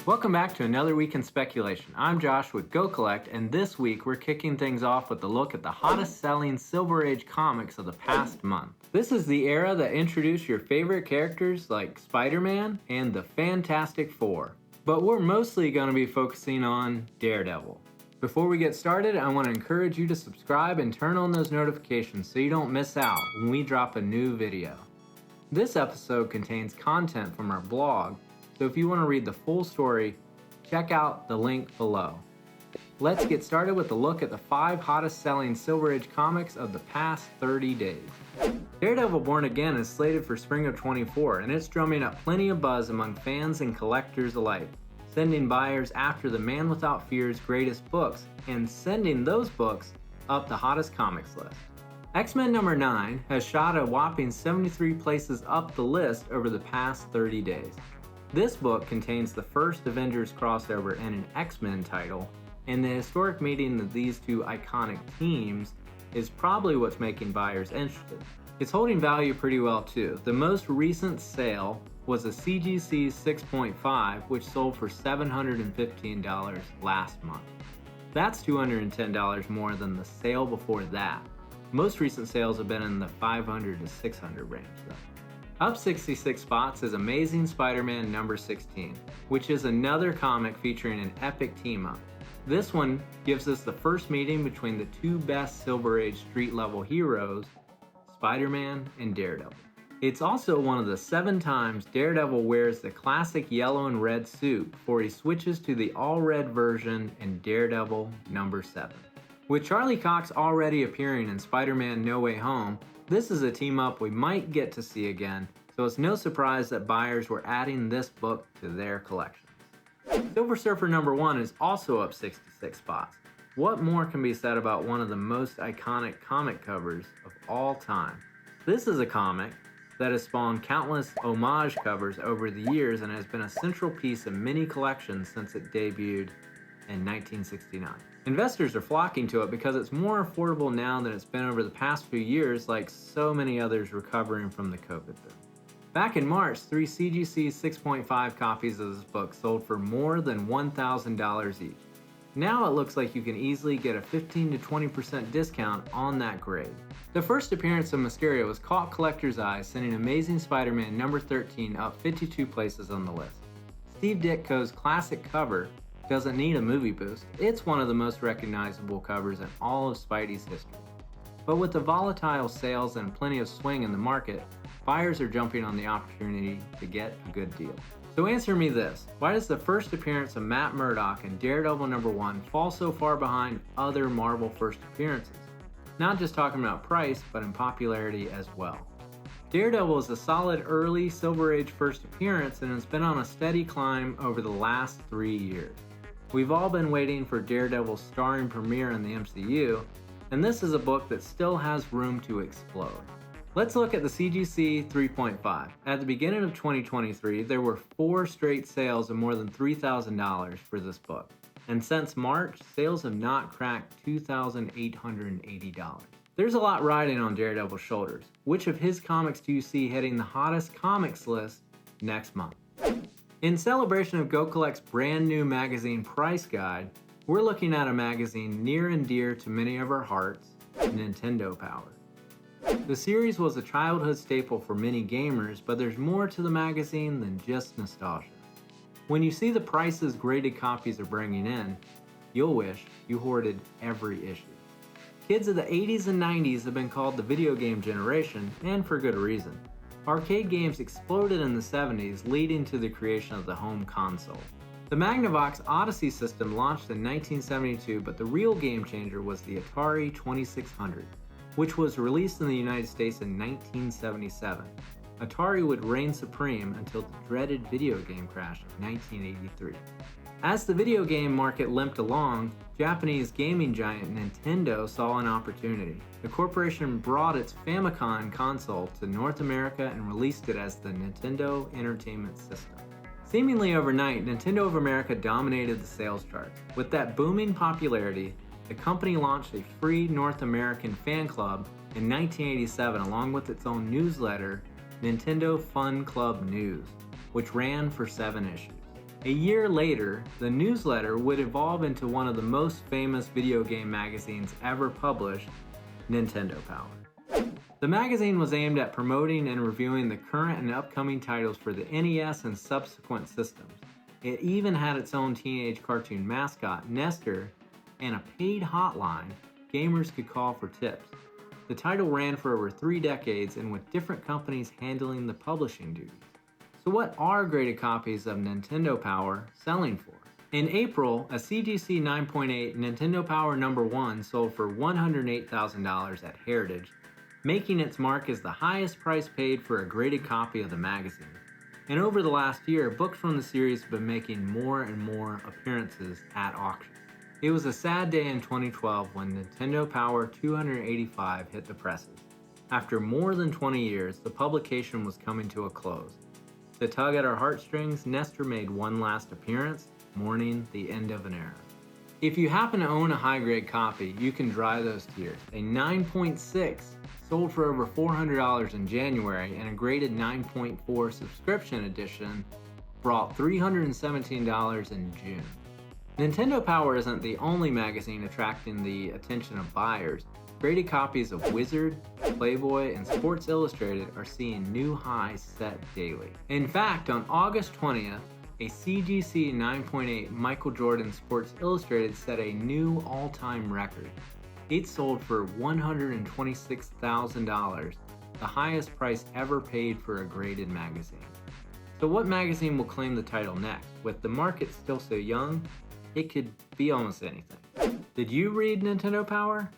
Welcome back to another week in speculation. I'm Josh with GoCollect, and this week we're kicking things off with a look at the hottest selling Silver Age comics of the past month. This is the era that introduced your favorite characters like Spider-Man and the Fantastic Four. But we're mostly going to be focusing on Daredevil. Before we get started, I want to encourage you to subscribe and turn on those notifications so you don't miss out when we drop a new video. This episode contains content from our blog, so if you want to read the full story, check out the link below. Let's get started with a look at the 5 hottest selling Silver Age comics of the past 30 days. Daredevil Born Again is slated for spring of 24, and it's drumming up plenty of buzz among fans and collectors alike, sending buyers after the Man Without Fear's greatest books and sending those books up the hottest comics list. XMen number 9 has shot a whopping 73 places up the list over the past 30 days. This book contains the first Avengers crossover in an X-Men title, and the historic meeting of these two iconic teams is probably what's making buyers interested. It's holding value pretty well too. The most recent sale was a CGC 6.5, which sold for $715 last month. That's $210 more than the sale before that. Most recent sales have been in the $500 to $600 range though. Up 66 spots is Amazing Spider-Man number 16, which is another comic featuring an epic team-up. This one gives us the first meeting between the two best Silver Age street-level heroes, Spider-Man and Daredevil. It's also one of the 7 times Daredevil wears the classic yellow and red suit before he switches to the all-red version in Daredevil number 7. With Charlie Cox already appearing in Spider-Man No Way Home, this is a team-up we might get to see again, so it's no surprise that buyers were adding this book to their collections. Silver Surfer number 1 is also up 66 spots. What more can be said about one of the most iconic comic covers of all time? This is a comic that has spawned countless homage covers over the years and has been a central piece of many collections since it debuted in 1969. Investors are flocking to it because it's more affordable now than it's been over the past few years, like so many others recovering from the COVID boom. Back in March, 3 CGC 6.5 copies of this book sold for more than $1,000 each. Now it looks like you can easily get a 15 to 20% discount on that grade. The first appearance of Mysterio was caught collectors' eyes, sending Amazing Spider-Man number 13 up 52 places on the list. Steve Ditko's classic cover doesn't need a movie boost. It's one of the most recognizable covers in all of Spidey's history. But with the volatile sales and plenty of swing in the market, buyers are jumping on the opportunity to get a good deal. So answer me this, why does the first appearance of Matt Murdock in Daredevil number 1 fall so far behind other Marvel first appearances? Not just talking about price, but in popularity as well. Daredevil is a solid early Silver Age first appearance and has been on a steady climb over the last 3 years. We've all been waiting for Daredevil's starring premiere in the MCU, and this is a book that still has room to explode. Let's look at the CGC 3.5. At the beginning of 2023, there were 4 straight sales of more than $3,000 for this book, and since March, sales have not cracked $2,880. There's a lot riding on Daredevil's shoulders. Which of his comics do you see hitting the hottest comics list next month? In celebration of GoCollect's brand new magazine price guide, we're looking at a magazine near and dear to many of our hearts, Nintendo Power. The series was a childhood staple for many gamers, but there's more to the magazine than just nostalgia. When you see the prices graded copies are bringing in, you'll wish you hoarded every issue. Kids of the 80s and 90s have been called the video game generation, and for good reason. Arcade games exploded in the 70s, leading to the creation of the home console. The Magnavox Odyssey system launched in 1972, but the real game changer was the Atari 2600, which was released in the United States in 1977. Atari would reign supreme until the dreaded video game crash of 1983. As the video game market limped along, Japanese gaming giant Nintendo saw an opportunity. The corporation brought its Famicom console to North America and released it as the Nintendo Entertainment System. Seemingly overnight, Nintendo of America dominated the sales charts. With that booming popularity, the company launched a free North American fan club in 1987 along with its own newsletter, Nintendo Fun Club News, which ran for 7 issues. A year later, the newsletter would evolve into one of the most famous video game magazines ever published, Nintendo Power. The magazine was aimed at promoting and reviewing the current and upcoming titles for the NES and subsequent systems. It even had its own teenage cartoon mascot, Nestor, and a paid hotline gamers could call for tips. The title ran for over 3 decades and with different companies handling the publishing duties. So what are graded copies of Nintendo Power selling for? In April, a CGC 9.8 Nintendo Power No. 1 sold for $108,000 at Heritage, making its mark as the highest price paid for a graded copy of the magazine. And over the last year, books from the series have been making more and more appearances at auctions. It was a sad day in 2012 when Nintendo Power 285 hit the presses. After more than 20 years, the publication was coming to a close. To tug at our heartstrings, Nestor made one last appearance, mourning the end of an era. If you happen to own a high-grade copy, you can dry those tears. A 9.6 sold for over $400 in January, and a graded 9.4 subscription edition brought $317 in June. Nintendo Power isn't the only magazine attracting the attention of buyers. Graded copies of Wizard, Playboy, and Sports Illustrated are seeing new highs set daily. In fact, on August 20th, a CGC 9.8 Michael Jordan Sports Illustrated set a new all-time record. It sold for $126,000, the highest price ever paid for a graded magazine. So what magazine will claim the title next? With the market still so young, it could be almost anything. Did you read Nintendo Power?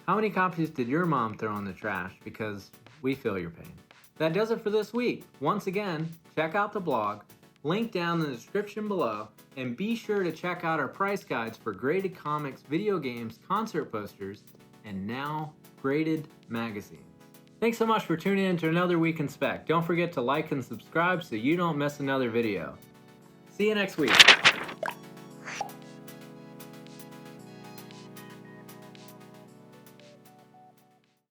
How many copies did your mom throw in the trash? Because we feel your pain. That does it for this week. Once again, check out the blog, link down in the description below, and be sure to check out our price guides for graded comics, video games, concert posters, and now graded magazines. Thanks so much for tuning in to another Week in Spec. Don't forget to like and subscribe so you don't miss another video. See you next week.